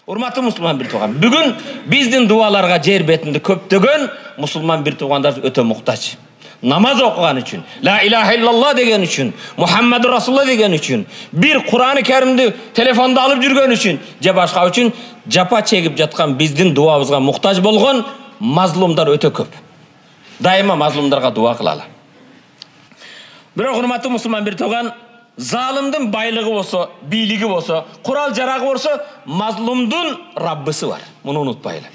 Урматтуу мусулман бир тууган, бүгүн биздин дуаларга жер бетинде көптөгөн мусулман бир туугандар өтө муктаж. Намаз окуган үчүн, ла илаха иллаллах деген үчүн, Мухаммаду Расулуллах деген үчүн, бир Кур'аны Керимди телефонда алып жүргөн үчүн, же башка үчүн жапа чегип жаткан биздин дуабызга муктаж болгон мазлумдар өтө көп. Дайыма мазлумдарга дуа кылалы. Бирок урматтуу мусулман бир тууган, залымдын байлыгы болсо, бийлиги болсо, курал жарагы болсо, мазлумдун Раббысы бар. Муну унутпайлы.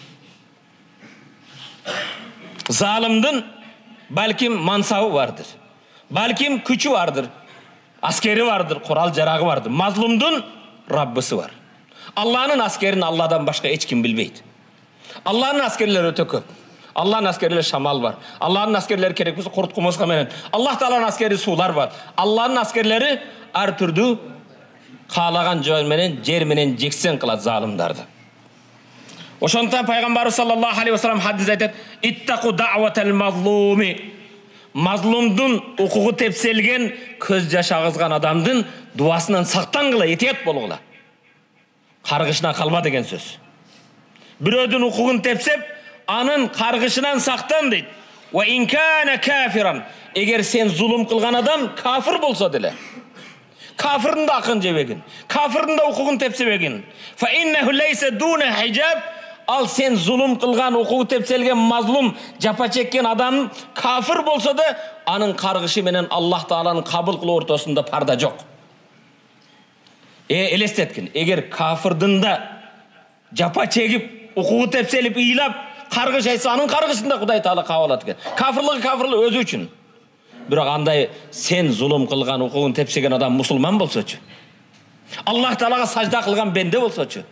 Залымдын балким мансабы бардыр. Балким күчү бардыр. Аскери бардыр, курал жарагы бардыр. Мазлумдун Раббысы бар. Алланын аскерин Алладан башка эч ким билбейт. Алланын аскерлери өтө көп. Алланын аскерлери шамал бар. Алланын аскерлери керек болсо курт кумуска менен. Аллах Тааланын аскери суулар бар. Алланын аскерлери ар түрдүү каалаган жол менен жер менен жексен кылат залымдарды. Ошондон пайгамбарыбыз саллаллаху алейхи ва саллям хадис айтат: "Иттaqu da'watal mazlumi." Мазлумдун укугу тепселген, көз жаш агызган адамдын дуасынан сактангыла, этият болгула. Каргышынан калба деген сөз. Бирөөдүн укугун тепсеп, анын каргышынан сактан дейт. Wa in kana kafiran. Эгер сен зулум кылган адам кафир болсо деле. Кафирдин да акын жебегин, кафирдин да укугун тепсебегин. Fa innahu laysa duna hijab. Ал сен зулум кылган, укугу тепселген мазлум, жапа чеккен адам кафир болсо да, анын каргышы менен Аллах Тааланын кабыл кылуу ортосунда парда жок. Элестеткин, эгер кафирдин да жапа чегип, укугу тепселип, ыйлап, каргыш айтса, анын каргышында Кудай Таала кабыл алат экен. Кафирлыгы өзү үчүн. Бирок андай сен зулум кылган, укугун тепсеген адам мусулман болсочу, Аллах Таалага сажда кылган бенде болсочу.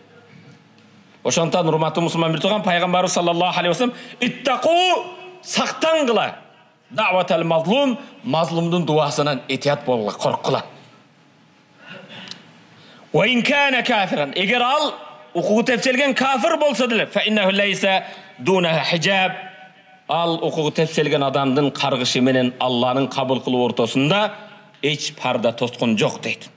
Ошондон урматтуу мусулман бир тууган, пайгамбарыбыз саллаллаху алейхи ва саллям иттaqu сактангыла, da'watal mazlum, мазлумдун дуасынан этият болгула, корккула. Wa in kana kafiran, эгер ал укугу тепселген кафир болсо деле, fa innahu laysa dunaha hijab. Ал укугу тепселген адамдын каргышы менен Алланын кабыл кылуу ортосунда эч парда тоскон жок дейт.